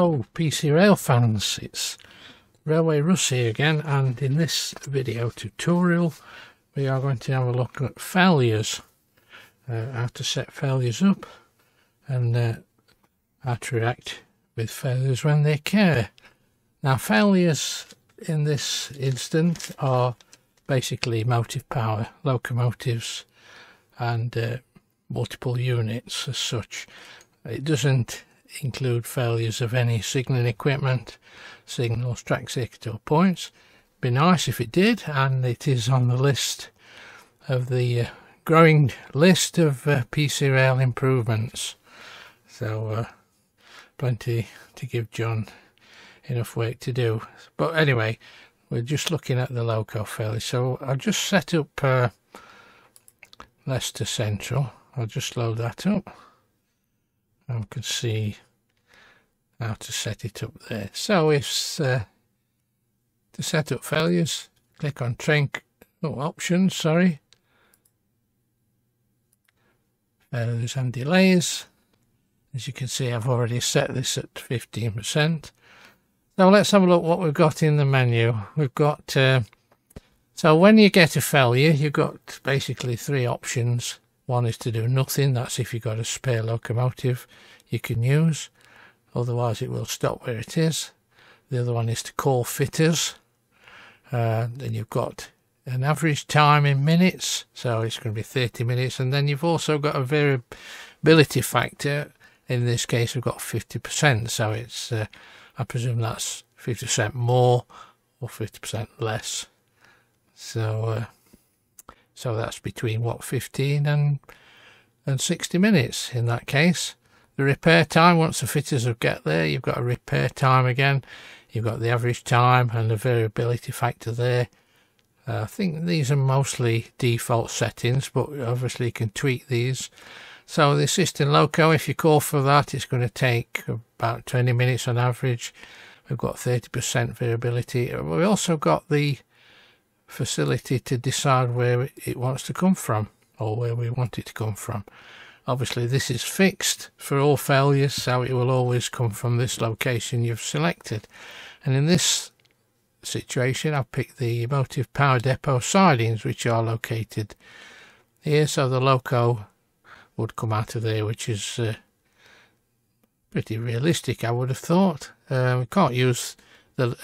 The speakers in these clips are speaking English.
Hello PC Rail fans, it's Railway Russ here again, and in this video tutorial we are going to have a look at failures, how to set failures up and how to react with failures when they occur. Now failures in this instant are basically motive power, locomotives and multiple units as such. It doesn't include failures of any signalling equipment, signals, track circuit or points. Be nice if it did, and it is on the list of the growing list of PC Rail improvements. So plenty to give John enough work to do. But anyway, we're just looking at the loco failure. So I'll just set up Leicester Central. I'll just load that up. I can see how to set it up there. So it's to set up failures, click on options, failures and delays. As you can see, I've already set this at 15%. Now let's have a look what we've got in the menu. We've got so when you get a failure, you've got basically three options. One is to do nothing, that's if you've got a spare locomotive you can use, otherwise it will stop where it is. The other one is to call fitters. Then you've got an average time in minutes, so it's going to be 30 minutes, and then you've also got a variability factor. In this case we've got 50%, so it's I presume that's 50% more or 50% less. So so that's between what, 15 and 60 minutes in that case. The repair time, once the fitters have get there, you've got a repair time again. You've got the average time and the variability factor there. I think these are mostly default settings, but obviously you can tweak these. So the assisting loco, if you call for that, it's going to take about 20 minutes on average. We've got 30% variability. We've also got the facility to decide where it wants to come from, or where we want it to come from. Obviously this is fixed for all failures, so it will always come from this location you've selected. And in this situation I've picked the motive power depot sidings, which are located here, so the loco would come out of there, which is pretty realistic, I would have thought. We can't use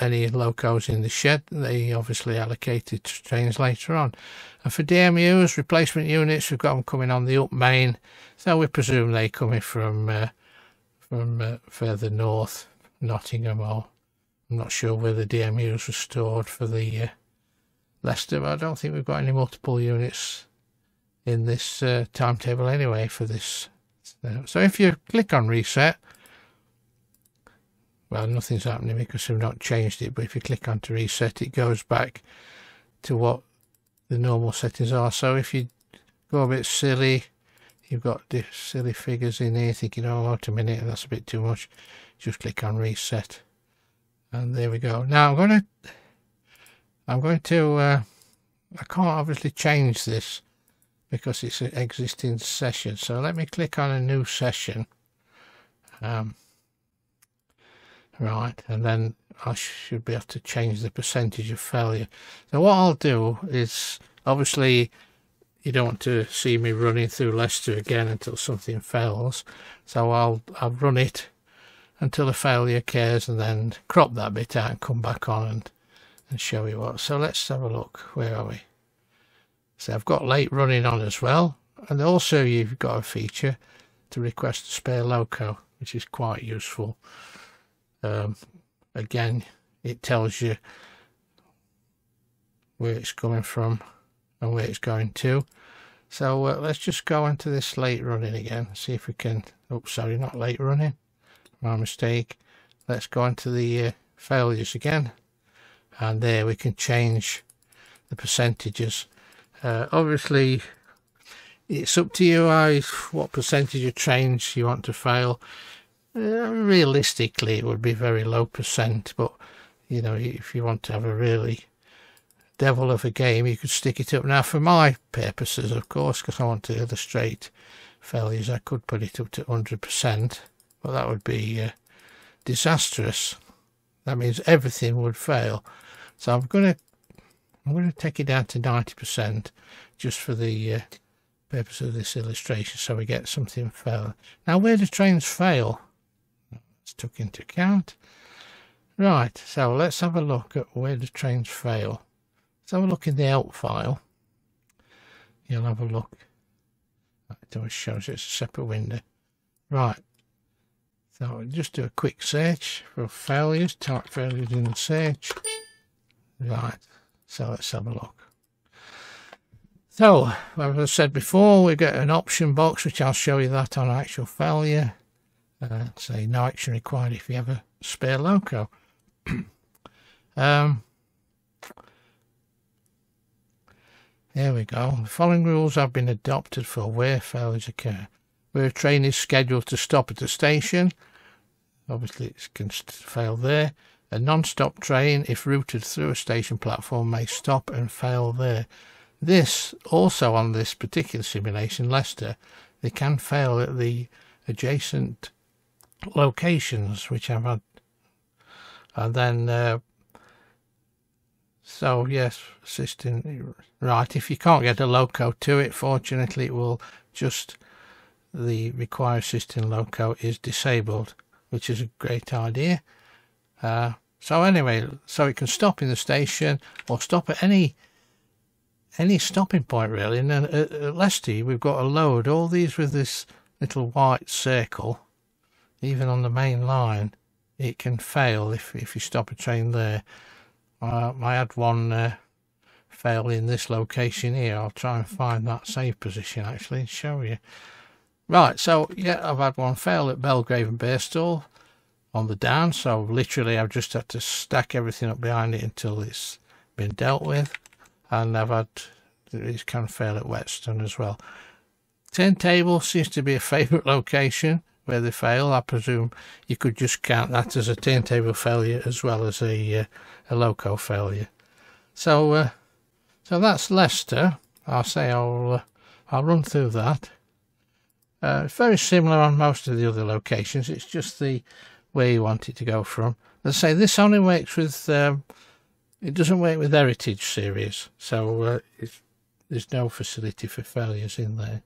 any locos in the shed, they obviously allocated to trains later on. And for DMUs, replacement units, we've got them coming on the up main, so we presume they're coming from further north, Nottingham, or I'm not sure where the DMUs were stored for the Leicester, but I don't think we've got any multiple units in this timetable anyway for this. So if you click on reset, well, nothing's happening because we've not changed it, but if you click on to reset, it goes back to what the normal settings are. So if you go a bit silly, you've got silly figures in here thinking, oh, wait a minute, that's a bit too much, just click on reset, and there we go. Now I'm going to I can't obviously change this because it's an existing session, so let me click on a new session. Right, and then I should be able to change the percentage of failure. So what I'll do is, obviously you don't want to see me running through Leicester again until something fails, so I'll run it until a failure occurs and then crop that bit out and come back on and show you what. So let's have a look. Where are we? So I've got late running on as well, and also you've got a feature to request a spare loco, which is quite useful. Again, it tells you where it's coming from and where it's going to. So let's just go into this late running again, see if we can, oh sorry, not late running, my mistake. Let's go into the failures again, and there we can change the percentages. Obviously it's up to you what percentage of trains you want to fail. Realistically it would be very low percent, but you know, if you want to have a really devil of a game, you could stick it up. Now for my purposes, of course, because I want to illustrate failures, I could put it up to 100%, but that would be disastrous. That means everything would fail. So I'm going to take it down to 90% just for the purpose of this illustration, so we get something fail. Now, where do trains fail? It's took into account. Right, so let's have a look at where the trains fail. Let's have a look in the help file. You'll have a look. It always shows it's a separate window. Right, so just do a quick search for failures, type failures in the search. Right, so let's have a look. So, as I said before, we get an option box, which I'll show you that on actual failure. Say no action required if you have a spare loco. Here we go. The following rules have been adopted for where failures occur. Where a train is scheduled to stop at a station, obviously it can fail there. A non-stop train, if routed through a station platform, may stop and fail there. This, also on this particular simulation, Leicester, they can fail at the adjacent locations, which I've had. And then, so yes, assisting, right, if you can't get a loco to it, fortunately it will just, the require assisting loco is disabled, which is a great idea. So anyway, so it can stop in the station or stop at any stopping point really. And then at Leicester we've got a load, all these with this little white circle. Even on the main line it can fail if you stop a train there. I had one fail in this location here. I'll try and find that save position actually and show you. Right, so yeah, I've had one fail at Belgrave and Birstall on the down, so literally I've just had to stack everything up behind it until it's been dealt with. And I've had, these can fail at Whetstone as well. Turntable seems to be a favourite location where they fail. I presume you could just count that as a turntable failure as well as a loco failure. So so that's Leicester. I'll say I'll run through that. It's very similar on most of the other locations. It's just the where you want it to go from. As I say, this only works with it doesn't work with Heritage series, so there's no facility for failures in there.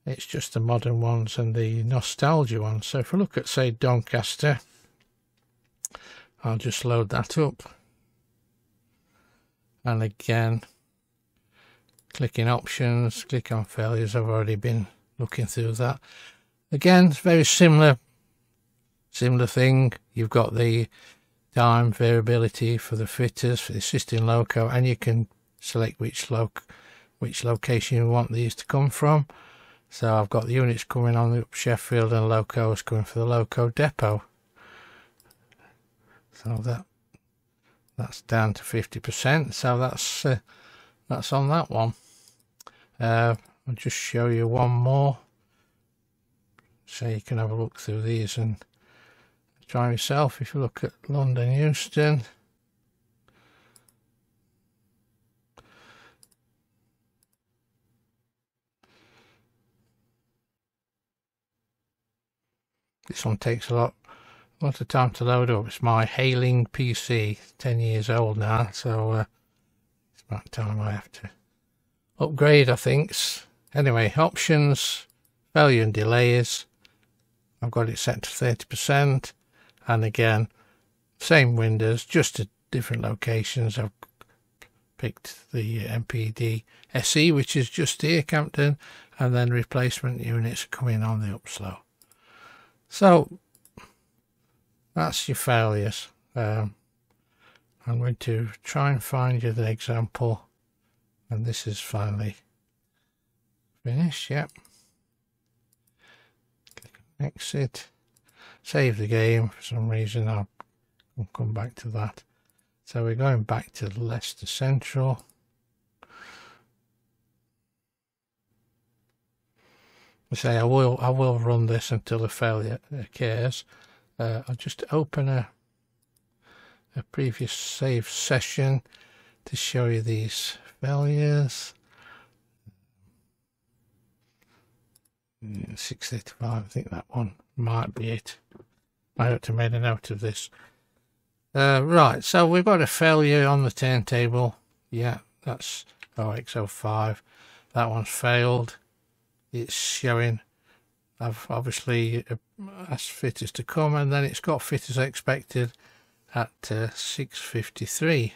It's just the modern ones and the nostalgia ones. So if we look at, say, Doncaster, I'll just load that up. And again, clicking options, click on failures. I've already been looking through that. Again, it's very similar thing. You've got the time variability for the fitters, for the assisting loco, and you can select which location you want these to come from. So I've got the units coming on up Sheffield and locos coming for the loco depot. So that's down to 50%. So that's on that one. I'll just show you one more, so you can have a look through these and try yourself. If you look at London Euston, this one takes a lot of time to load up. It's my Hailing PC, 10 years old now, so it's about time I have to upgrade, I think. Anyway, options, failure and delays, I've got it set to 30%, and again, same windows, just at different locations. I've picked the MPD SE, which is just here, Campden, and then replacement units coming on the upslow. So that's your failures. I'm going to try and find you the example, and this is finally finished. Yep. Click on exit, save the game. For some reason I'll come back to that. So we're going back to Leicester Central. Say I will run this until a failure occurs. I'll just open a previous save session to show you these failures. 635, I think that one might be it. I ought to have made a note of this. Right, so we've got a failure on the turntable. Yeah, that's OX05. That one's failed. It's showing I've obviously asked fitters to come, and then it's got fitters expected at 6:53.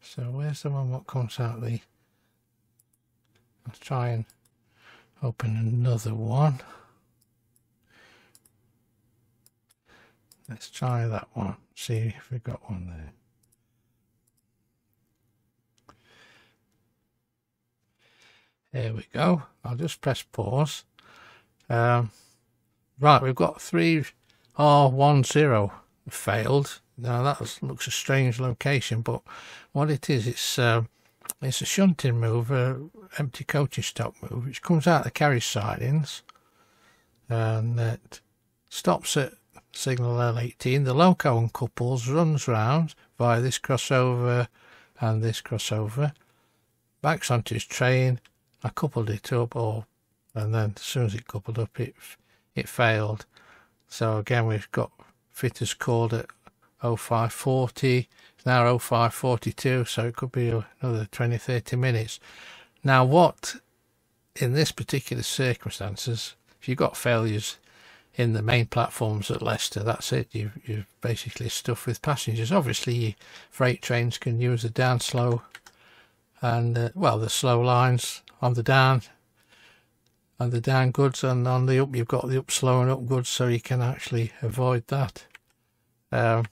So where's the one what comes out the... Let's try and open another one. Let's try that one, see if we've got one there. There we go. I'll just press pause. Right, we've got 3R10 failed. Now that looks a strange location, but what it is, it's a shunting move, empty coaching stock move, which comes out the carriage sidings, and it stops at signal L18. The loco uncouples, runs round via this crossover and this crossover, backs onto his train. I coupled it up, and then as soon as it coupled up, it failed. So again, we've got fitters called at 0540. It's now 0542, so it could be another 20-30 minutes. Now, what in this particular circumstances, if you've got failures in the main platforms at Leicester, that's it. You're basically stuffed with passengers. Obviously, freight trains can use the down slow and well, the slow lines on the down and the down goods, and on the up you've got the up slow and up goods, so you can actually avoid that. So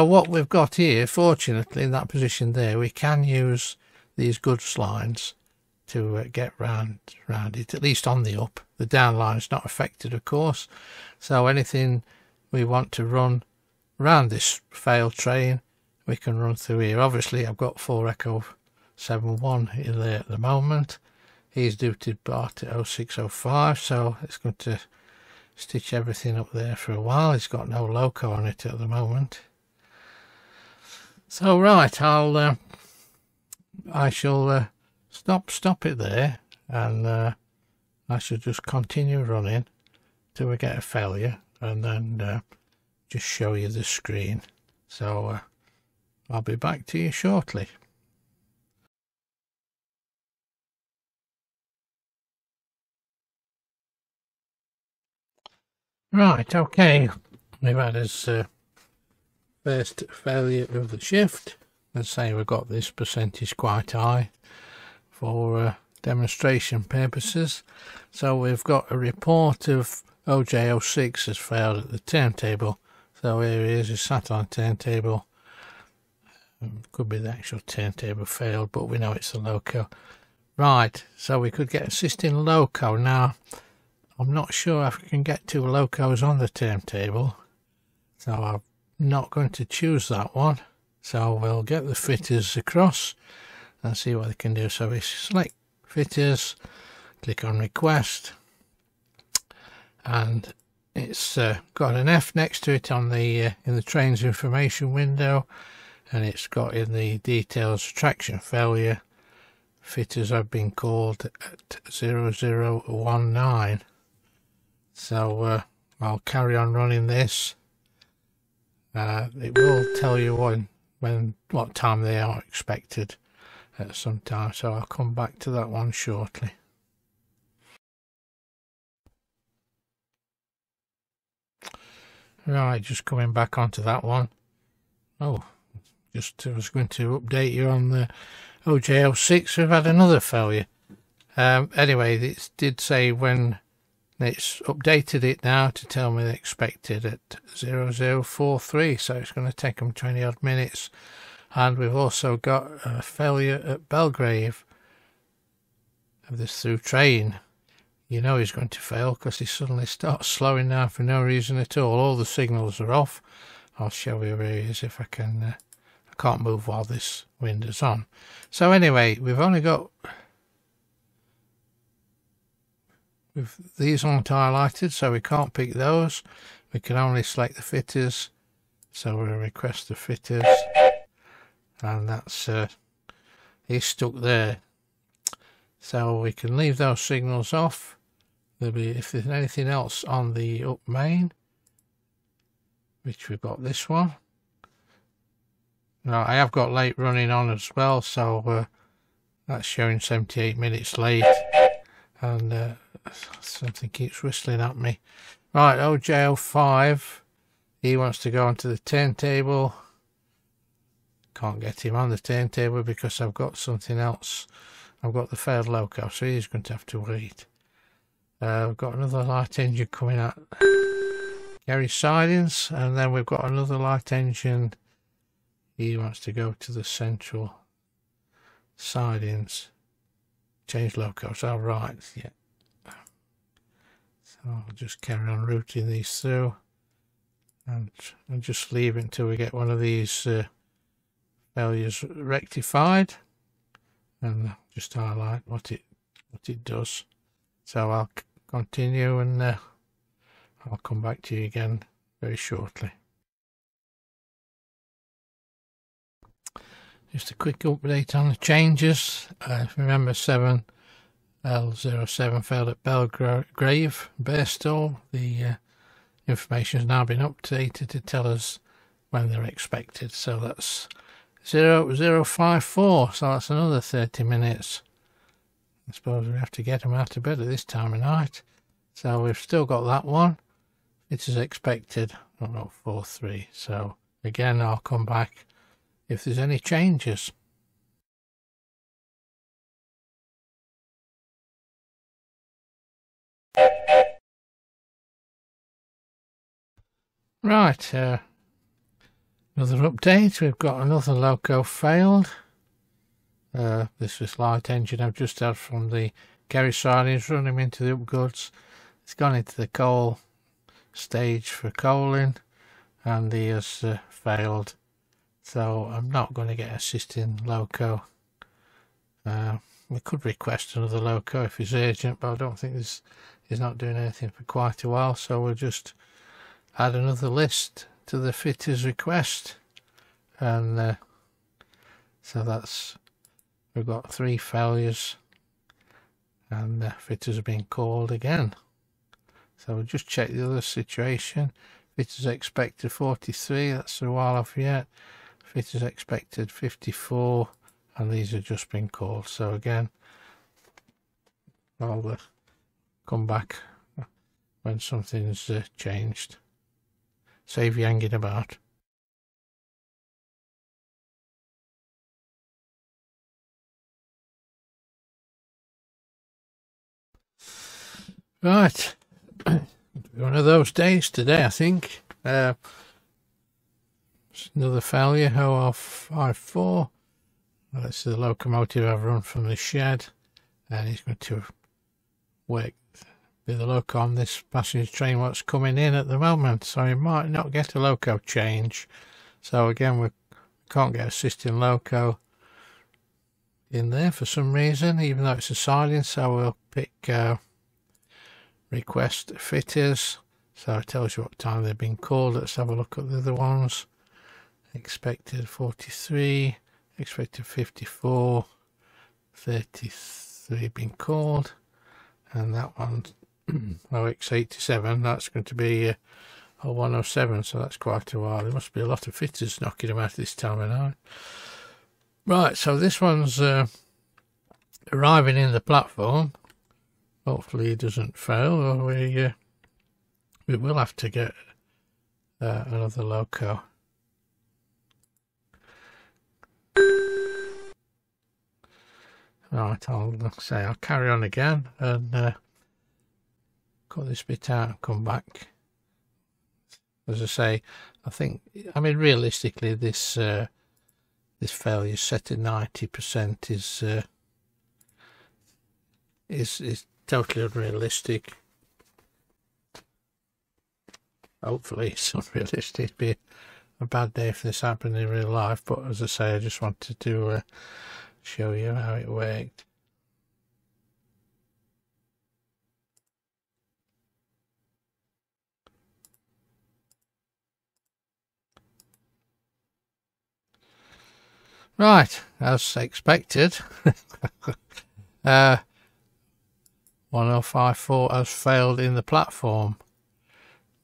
what we've got here, fortunately, in that position there, we can use these goods lines to get round it, at least on the up. The down line is not affected, of course, so anything we want to run around this failed train, we can run through here. Obviously, I've got 4 Echo 71 in there at the moment. He's due to depart at 0605, so it's going to stitch everything up there for a while. It's got no loco on it at the moment. So right, I shall stop it there, and I shall just continue running till we get a failure, and then just show you the screen. So I'll be back to you shortly. Right, okay, we've had his first failure of the shift. Let's say we've got this percentage quite high for demonstration purposes. So we've got a report of OJ06 has failed at the turntable. So here he is, he's sat on a turntable. Could be the actual turntable failed, but we know it's the loco. Right, so we could get assisting loco. Now, I'm not sure if I can get 2 locos on the turntable, so I'm not going to choose that one. So we'll get the fitters across and see what they can do. So we select fitters, click on request, and it's got an F next to it on the in the train's information window, and it's got in the details traction failure. Fitters have been called at 0019. So I'll carry on running this. It will tell you what time they are expected at some time, so I'll come back to that one shortly. Right, just coming back onto that one. Oh, just I was going to update you on the OJ06. We've had another failure. Anyway, it did say when it's updated it now to tell me they expected at 0043, so it's going to take them 20 odd minutes. And we've also got a failure at Belgrave of this through train. You know he's going to fail because he suddenly starts slowing down for no reason at all. All the signals are off. I'll show you where he is if I can. I can't move while this window's on. So anyway, we've only got... These aren't highlighted, so we can't pick those. We can only select the fitters, so we'll request the fitters, and that's he's stuck there. So we can leave those signals off. there'll be, if there's anything else on the up main, which we've got this one. Now I have got late running on as well, so that's showing 78 minutes late, and something keeps whistling at me. Right, OJ05, he wants to go onto the turntable. Can't get him on the turntable because I've got something else. I've got the failed loco, so he's going to have to wait. We've got another light engine coming out Gary sidings, and then we've got another light engine. He wants to go to the central sidings. Change locos. All right, yeah. So I'll just carry on routing these through, and just leave it until we get one of these failures rectified, and just highlight what it does. So I'll continue, and I'll come back to you again very shortly. Just a quick update on the changes. Remember 7L07 failed at Belgrave, Birstall. The information has now been updated to tell us when they're expected. So that's 0054, so that's another 30 minutes. I suppose we have to get them out of bed at this time of night. So we've still got that one. It is expected, 43. So again, I'll come back if there's any changes. Right, another update. We've got another loco failed. This was light engine I've just had from the Kerry sidings, run him into the upgoods. It's gone into the coal stage for coaling, and he has failed. So I'm not going to get assisting loco. We could request another loco if it's urgent, but I don't think he's not doing anything for quite a while. So we'll just add another list to the fitter's request, and so that's, we've got 3 failures, and the fitters have been called again. So we'll just check the other situation. Fitters expected 43, that's a while off yet. Fitters expected 54, and these have just been called. So again, I'll come back when something's changed. Save you hanging about. Right, one of those days today, I think. Another failure, OR54. That's the locomotive I've run from the shed, and he's going to work with the loco on this passenger train what's coming in at the moment, so he might not get a loco change. So again, we can't get assisting loco in there for some reason, even though it's a siding. So we'll pick request fitters, so it tells you what time they've been called. Let's have a look at the other ones. Expected 43, expected 54, 33 been called, and that one OX87, that's going to be a 107, so that's quite a while. There must be a lot of fitters knocking them out this time of night. Right, so this one's arriving in the platform. Hopefully it doesn't fail, or we will have to get another loco. Right, I'll carry on again and cut this bit out and come back. As I say, I mean realistically this failure set at 90% is totally unrealistic. Hopefully it's unrealistic. It'd be a bad day if this happened in real life, but as I say, I just wanted to show you how it worked. Right, as expected, 1054 has failed in the platform.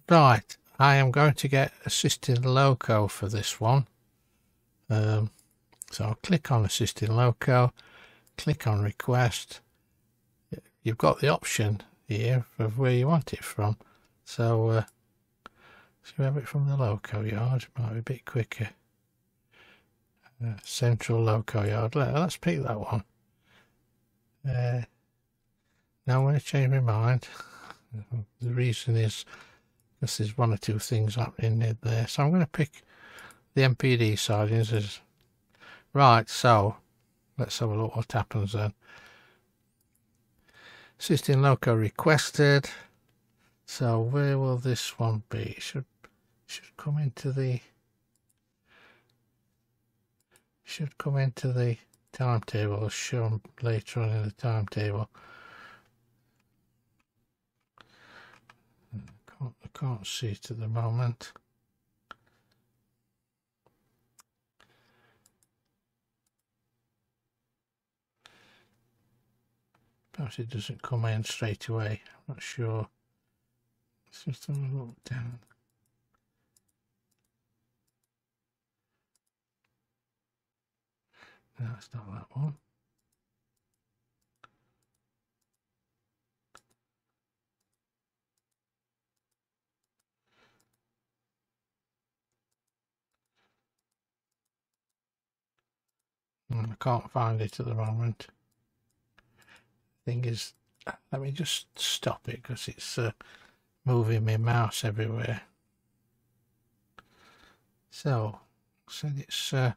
Right, I am going to get assisting loco for this one. So I'll click on assisting loco, click on request. You've got the option here of where you want it from. So we have it from the loco yard, might be a bit quicker. Central loco yard, let's pick that one. Now I'm going to change my mind. The reason is because there's one or two things happening there, so I'm going to pick the MPD sidings as right. So let's have a look what happens then. Assisting loco requested. So where will this one be? It should come into the timetable, as shown later on in the timetable. I can't see it at the moment. Perhaps it doesn't come in straight away. I'm not sure. Let's just have a look down. No, it's not that one. I can't find it at the moment. Thing is, let me just stop it because it's moving my mouse everywhere. So it's so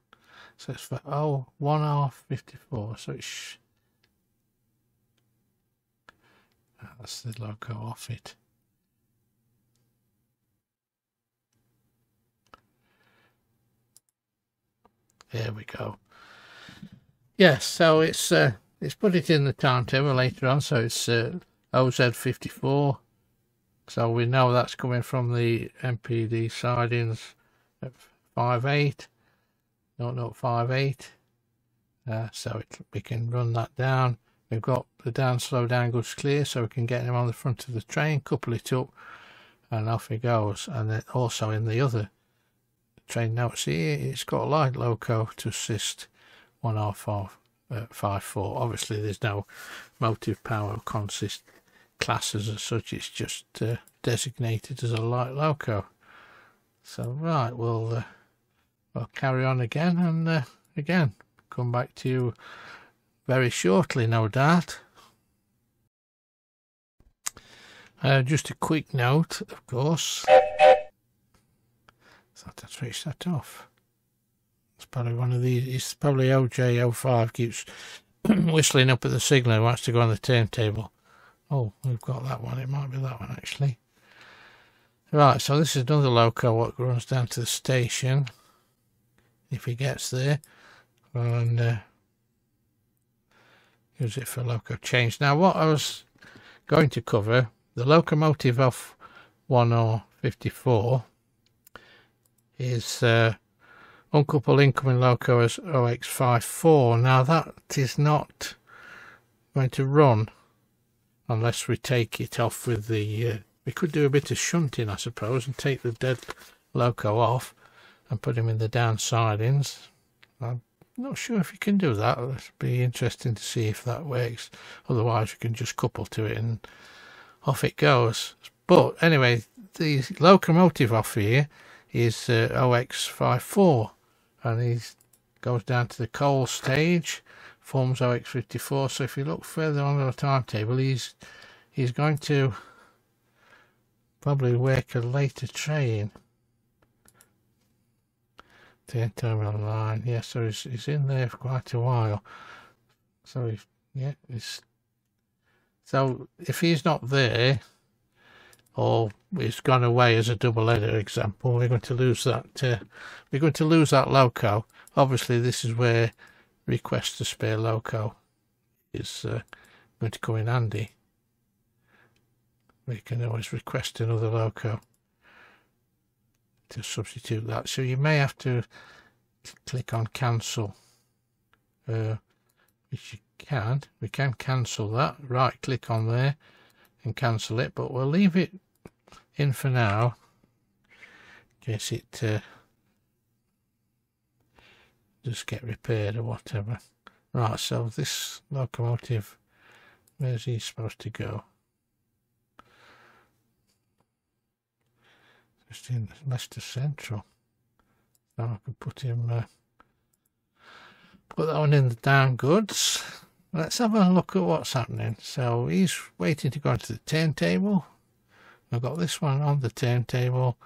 it's for 1R54. So it's that's the logo off it. There we go. Yes, so it's put it in the timetable later on, so it's OZ54. So we know that's coming from the MPD sidings at 58, 0058. So we can run that down. We've got the down slow down goods clear, so we can get him on the front of the train, couple it up, and off he goes. And then also in the other train notes here, it's got a light loco to assist 1R54. Obviously there's no motive power consist classes as such, it's just designated as a light loco. So right, we'll carry on again, and again come back to you very shortly, no doubt. Just a quick note, of course. I thought I'd switch that off. It's probably one of these. It's probably OJ05 keeps whistling up at the signal and wants to go on the turntable. Oh, we've got that one. It might be that one actually. Right, so this is another loco what runs down to the station if he gets there, and use it for loco change. Now what I was going to cover, the locomotive off 1R54 is uncouple incoming loco as OX54. Now that is not going to run unless we take it off with the we could do a bit of shunting, I suppose, and take the dead loco off and put him in the down sidings. I'm not sure if you can do that. It'd be interesting to see if that works. Otherwise you can just couple to it and off it goes. But anyway, the locomotive off here is OX54, and he goes down to the coal stage, forms OX54. So if you look further on the timetable, he's going to probably work a later train to terminal line. Yeah, so he's in there for quite a while. So so if he's not there, or he's gone away as a double header example, we're going to lose that. We're going to lose that loco. Obviously, this is where request to spare loco is going to come in handy. We can always request another loco to substitute that. So you may have to click on cancel, which you we can cancel that. Right click on there and cancel it, but we'll leave it in for now in case it just get repaired or whatever. Right, so this locomotive, where's he supposed to go? Just in Leicester Central. So I can put him, put that one in the down goods. Let's have a look at what's happening. So he's waiting to go into the turntable. I've got this one on the turntable.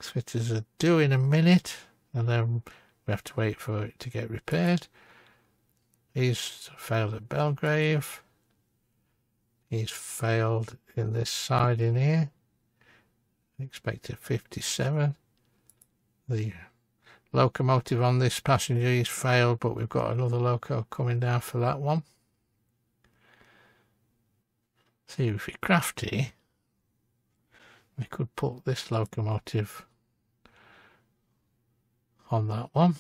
Fitters are due in a minute, and then we have to wait for it to get repaired. He's failed at Belgrave. He's failed in this side in here. Expected 57. The locomotive on this passenger is failed, but we've got another loco coming down for that one. See, if we're crafty, we could put this locomotive on that one.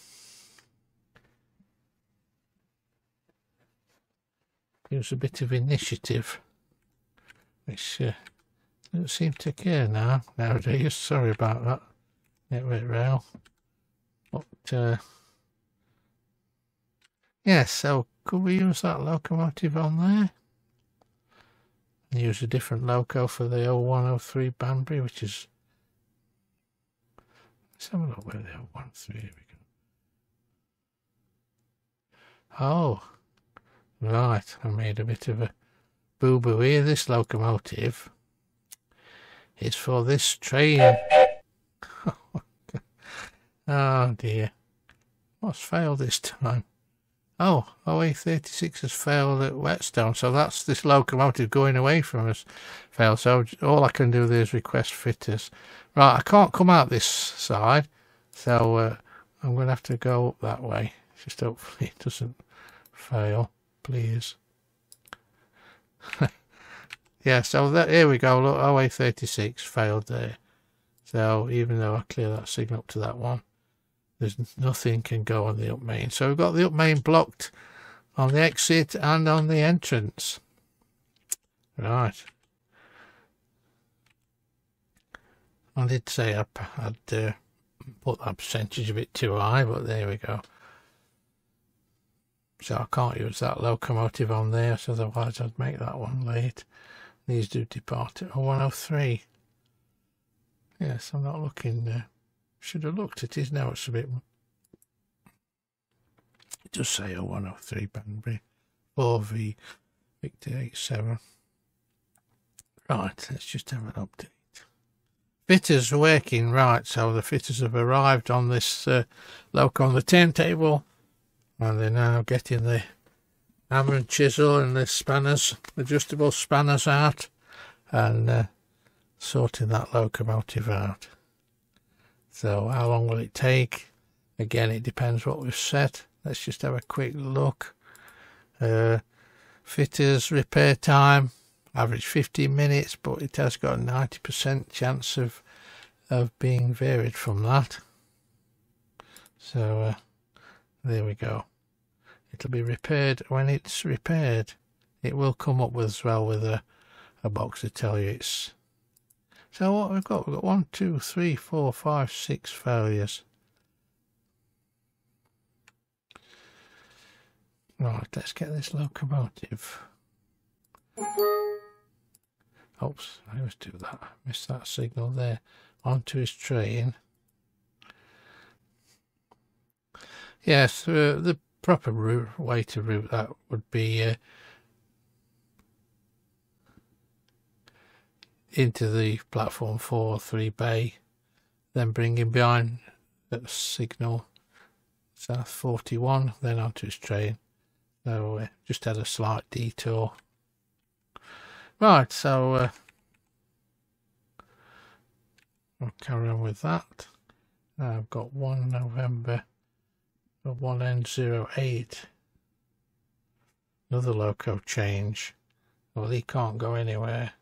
Gives a bit of initiative, which doesn't seem to care nowadays. Sorry about that, network rail. But yeah, so could we use that locomotive on there? And use a different loco for the 0103 Banbury, which is. Let's have a look where the 013. Here we go. Oh, right. I made a bit of a boo-boo here. This locomotive is for this train. Oh dear. What's failed this time? Oh, OA36 has failed at Whetstone, so that's this locomotive going away from us. Failed. So all I can do there is request fitters. Right, I can't come out this side, so I'm going to have to go up that way. Just hopefully it doesn't fail, please. Yeah, so that, here we go. Look, OA36 failed there. So even though I clear that signal up to that one, there's nothing can go on the up main. So we've got the up main blocked on the exit and on the entrance. Right. I did say I'd put that percentage a bit too high, but there we go. So I can't use that locomotive on there, so otherwise I'd make that one late. These do depart at 103. Yes, I'm not looking. Should have looked at his notes a bit. It does say 0103 Banbury 4V Victor 87. Right, let's just have an update. Fitters are working right, so the fitters have arrived on this loco on the turntable, and they're now getting the hammer and chisel and the spanners, adjustable spanners out, and sorting that locomotive out. So how long will it take? Again, it depends what we've set. Let's just have a quick look. Fitters repair time, average 15 minutes, but it has got a 90% chance of being varied from that. So there we go. It'll be repaired when it's repaired. It will come up with as well with a box to tell you it's. So what we've got 1, 2, 3, 4, 5, 6 failures. Right, let's get this locomotive. Oops, I always do that. Missed that signal there. Onto his train. Yes, the proper way to route that would be into the platform 4-3 bay, then bring him behind at signal South 41, then onto his train. So just had a slight detour. Right, so I'll carry on with that. Now I've got 1 November 1N08. Another loco change. Well, he can't go anywhere.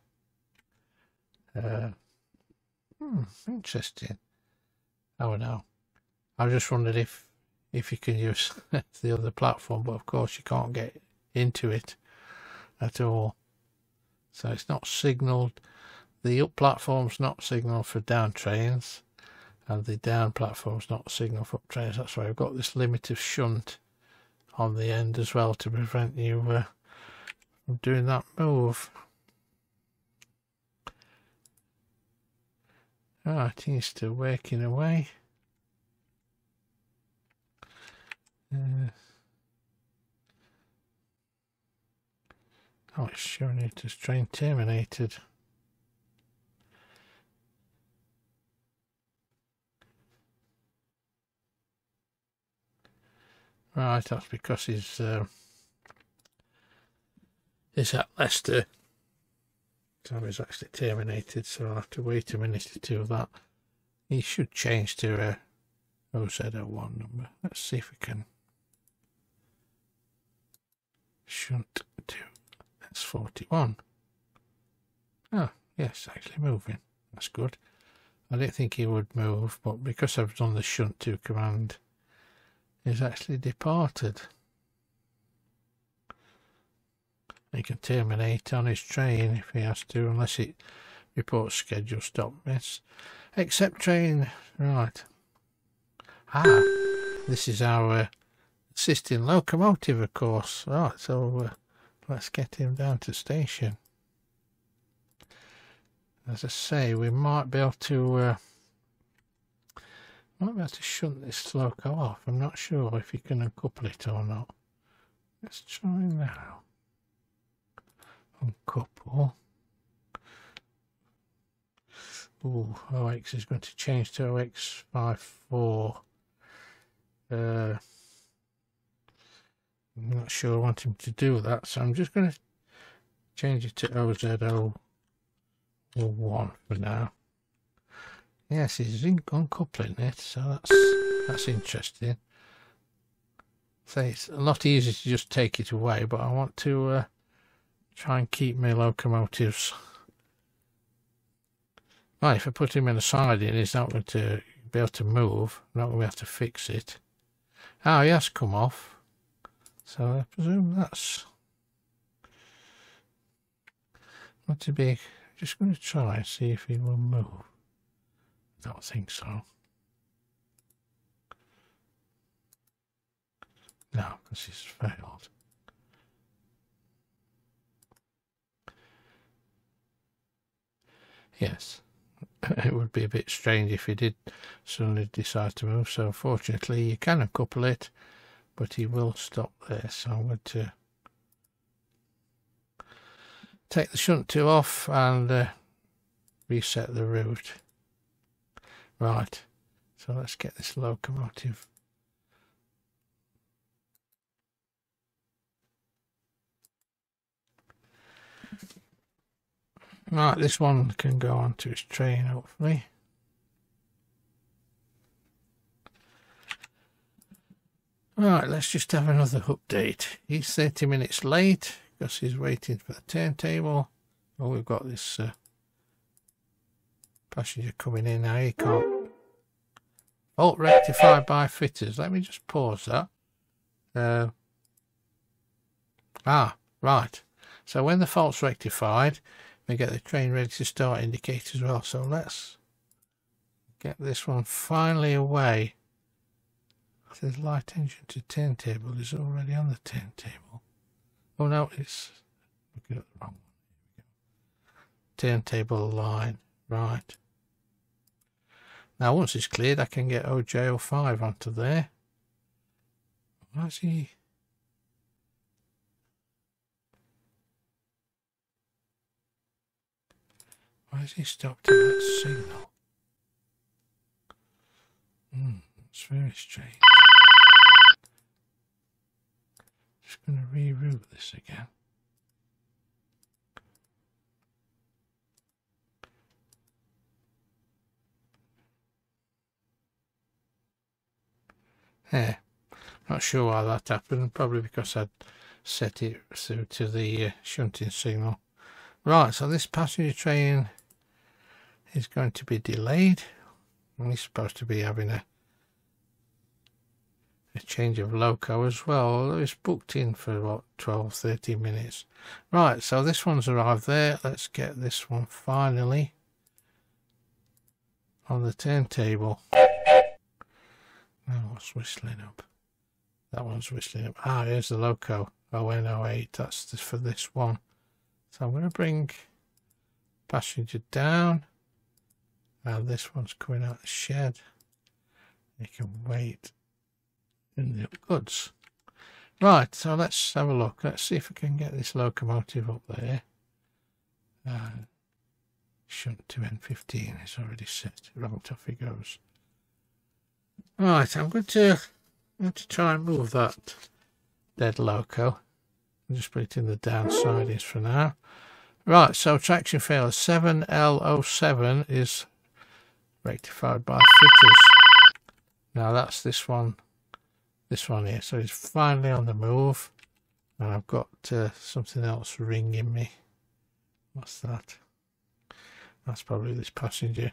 Interesting. Oh no. I just wondered if you can use the other platform, but of course you can't get into it at all. So it's not signalled. The up platform's not signalled for down trains, and the down platform's not signalled for up trains. That's why we've got this limit of shunt on the end as well to prevent you from doing that move. Right, he's still working away. Oh, it's showing it as train terminated. Right, that's because he's at Leicester. So he's actually terminated, so I'll have to wait a minute or two of that. He should change to a OZ01 number. Let's see if we can shunt to S41. Oh, yes, actually moving. That's good. I didn't think he would move, but because I've done the shunt to command, he's actually departed. He can terminate on his train if he has to, unless it reports schedule stop miss. Accept train. Right. This is our assisting locomotive, of course. Right, so let's get him down to station. As I say, we might be able to shunt this loco off. I'm not sure if you can uncouple it or not. Let's try now. Uncouple. Ooh, OX is going to change to OX54. I'm not sure I want him to do that, so I'm just going to change it to OZ01 for now. Yes, he's uncoupling it, so that's interesting. So it's a lot easier to just take it away, but I want to try and keep my locomotives. Right, if I put him in a siding, he's not going to be able to move. I'm not going to have to fix it. Oh, he has come off. So I presume that's not to be. Just going to try and see if he will move. I don't think so. No, because he's failed. Yes, it would be a bit strange if he did suddenly decide to move. So fortunately you can uncouple it, but he will stop there. So I'm going to take the shunt two off and reset the route. Right, so let's get this locomotive. Right, this one can go onto his train, hopefully. Right, let's just have another update. He's 30 minutes late because he's waiting for the turntable. Oh, we've got this passenger coming in now. He can't. Fault rectified by fitters. Let me just pause that. Right. So when the fault's rectified, we get the train ready to start indicator as well. So let's get this one finally away. It says light engine to turntable is already on the turntable. Oh no, it's looking at the wrong one. Turntable line, right. Now once it's cleared, I can get OJ05 onto there. Why is he? Why has he stopped at that signal? It's very strange. Just going to reroute this again. Yeah, not sure why that happened. Probably because I'd set it through to the shunting signal. Right, so this passenger train is going to be delayed. And he's supposed to be having a a change of loco as well. It's booked in for what, 12-13 minutes. Right, so this one's arrived there. Let's get this one finally on the turntable. Now what's whistling up? That one's whistling up. Ah, here's the loco. ON08, that's for this one. So I'm going to bring passenger down. Now this one's coming out the shed. You can wait in the goods. Right, so let's have a look. Let's see if we can get this locomotive up there. Shunt to N15 is already set. Right, off he goes. Right, I'm going to try and move that dead loco. I'll just put it in the down sidings for now. Right, so traction failure 7L07 is rectified by fitters. Now that's this one here. So it's finally on the move, and I've got something else ringing me. What's that? That's probably this passenger.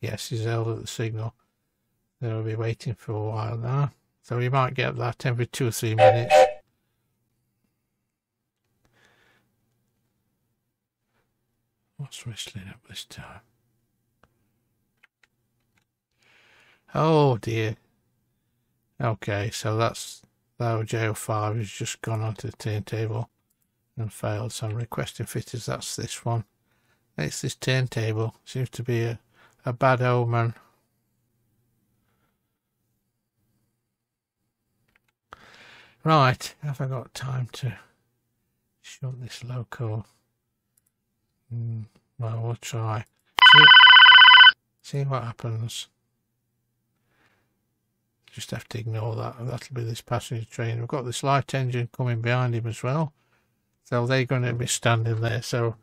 Yes, he's held at the signal. They'll be waiting for a while now, so we might get that every 2 or 3 minutes. What's whistling up this time? Oh dear. Okay, so that's the JO5 has just gone onto the turntable and failed. So I'm requesting fitters. That's this one. It's this turntable. Seems to be a bad omen. Right, have I got time to shut this loco? Well, we'll try. See what happens. Just have to ignore that. That'll be this passenger train. We've got this light engine coming behind him as well. So they're going to be standing there. So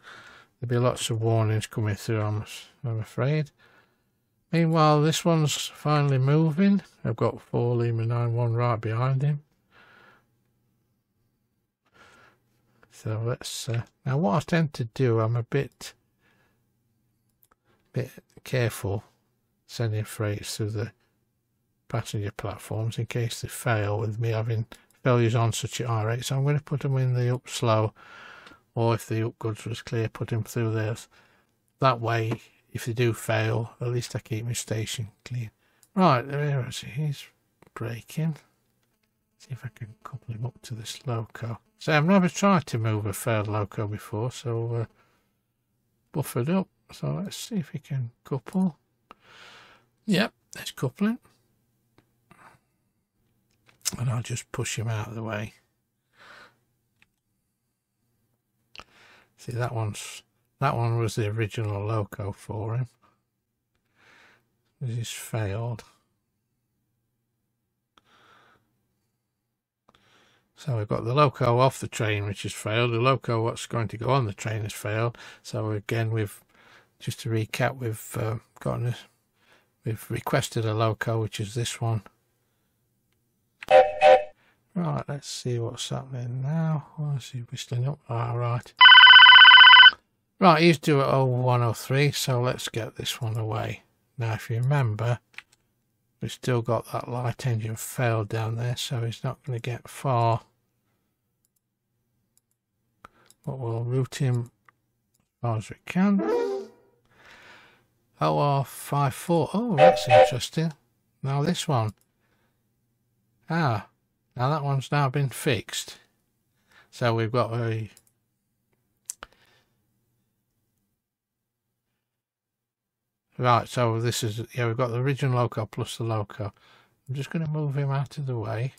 there'll be lots of warnings coming through, I'm afraid. Meanwhile, this one's finally moving. I've got 4 Lima 91 right behind him. So let's now what I tend to do, I'm a bit careful sending freights through the passenger platforms in case they fail, with me having failures on such a high rate. So I'm going to put them in the up slow, or if the up goods was clear, put them through there. That way, if they do fail, at least I keep my station clean. Right, there is he. He's braking. See if I can couple him up to this loco. So I've never tried to move a failed loco before, so buffered up. So let's see if we can couple. Yep, there's coupling. And I'll just push him out of the way. See, that one was the original loco for him. This is failed. So we've got the loco off the train, which has failed. The loco what's going to go on the train has failed. So again, just to recap, we've requested a loco, which is this one. Right, let's see what's happening now. Oh, is he whistling up? Ah, right. Right, he's due at 0103, so let's get this one away. Now, if you remember, we've still got that light engine failed down there, so he's not going to get far. But we'll route him as far as we can. OR54. Oh, that's interesting. Now this one. Ah, now that one's now been fixed. So we've got a... Right, so this is... Yeah, we've got the original loco plus the loco. I'm just going to move him out of the way,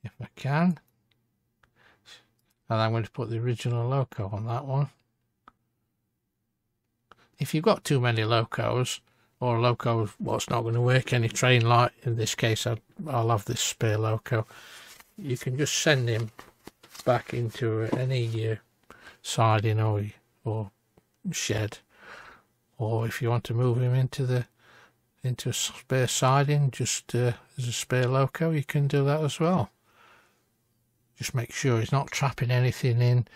if I can. And I'm going to put the original loco on that one. If you've got too many locos, or a loco what's not going to work, any train light, in this case I'll have this spare loco, you can just send him back into any siding or shed, or if you want to move him into a spare siding just as a spare loco, you can do that as well. Just make sure he's not trapping anything in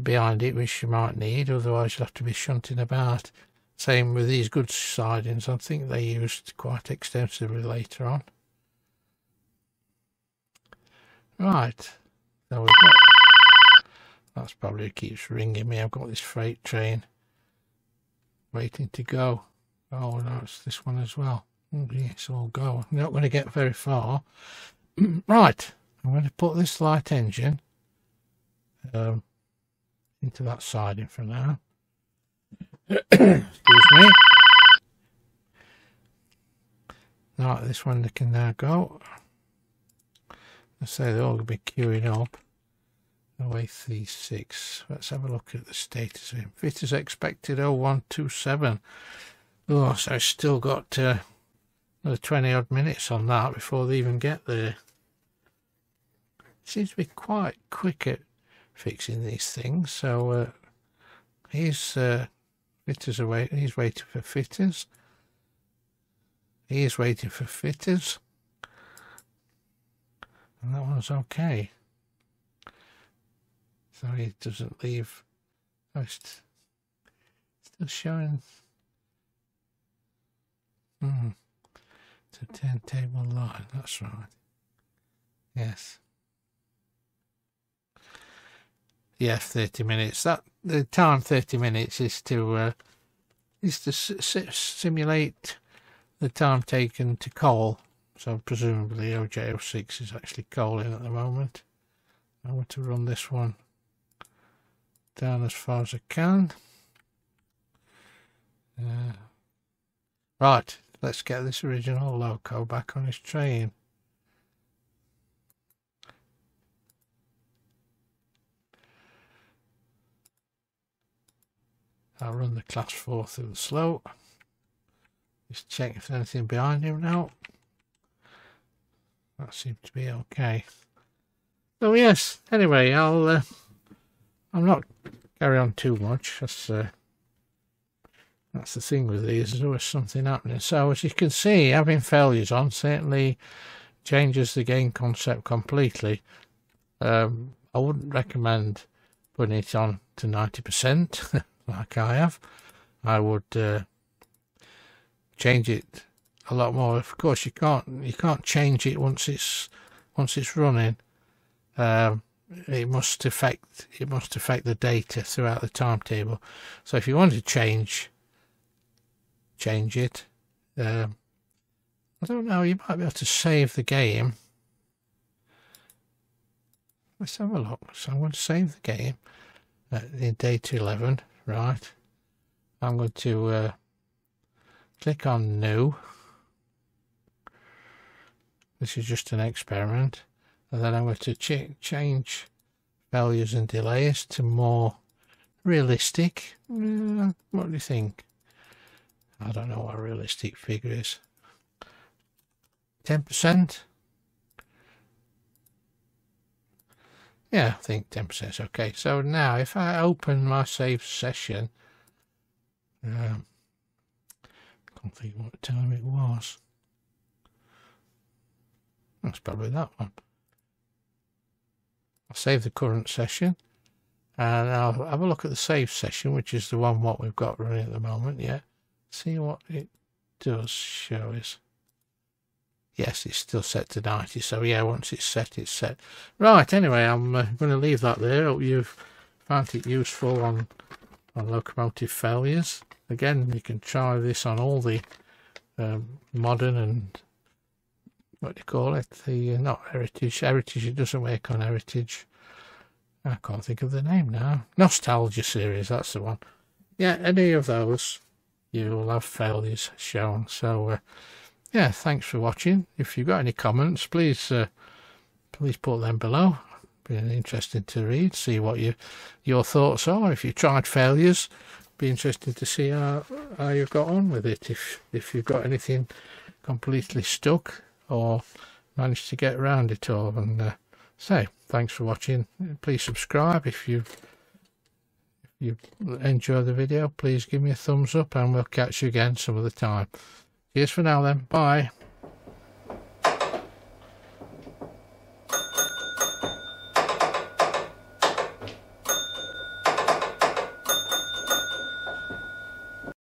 behind it which you might need, otherwise you'll have to be shunting about. Same with these goods sidings, I think they used quite extensively later on. Right, so we've got, that's probably it keeps ringing me. I've got this freight train waiting to go. Oh no, it's this one as well. Oh yes, all go. I'm not going to get very far. Right, I'm going to put this light engine into that siding for now. Excuse me. Right, this one they can now go. I say they're all going to be queuing up. OA36. Let's have a look at the status of him. Fit as expected 0127. Oh, so I've still got another 20 odd minutes on that before they even get there. Seems to be quite quick at fixing these things. So fitters away. He's waiting for fitters. He's waiting for fitters. And that one's okay. So he doesn't leave. Oh, it's still showing. It's a turntable line. That's right. Yes. Yeah, 30 minutes. That the time 30 minutes is to simulate the time taken to coal. So presumably OJ06 is actually coaling at the moment. I want to run this one down as far as I can. Right, let's get this original loco back on his train. I'll run the class 4 through the slope. Just check if there's anything behind him now. That seems to be okay. So yes, anyway, I'm not carry on too much. That's the thing with these, there's always something happening. So as you can see, having failures on certainly changes the game concept completely. I wouldn't recommend putting it on to 90% like I have. I would change it a lot more. Of course you can't change it once it's running. It must affect the data throughout the timetable. So if you want to change it, I don't know, you might be able to save the game. Let's have a look. So I'm going to save the game in data 11. Right, I'm going to click on new. This is just an experiment, and then I'm going to change failures and delays to more realistic. What do you think? I don't know what a realistic figure is. 10%? Yeah, I think 10% is okay. So now if I open my save session, I can't think what time it was. That's probably that one. I'll save the current session and I'll have a look at the save session, which is the one what we've got running at the moment. Yeah, see what it does show us. Yes, it's still set to 90. So yeah, once it's set, it's set. Right, anyway, I'm going to leave that there. Hope you've found it useful on locomotive failures. Again, you can try this on all the modern and what do you call it? The not heritage. Heritage, it doesn't work on heritage. I can't think of the name now. Nostalgia series, that's the one. Yeah, any of those, you'll have failures shown. So yeah, thanks for watching. If you've got any comments, please put them below. Be interesting to read, see what your thoughts are. If you tried failures, be interested to see how you've got on with it. If you've got anything completely stuck or managed to get around it all. And so thanks for watching. Please subscribe if you enjoy the video. Please give me a thumbs up and we'll catch you again some other time. Cheers for now then. Bye.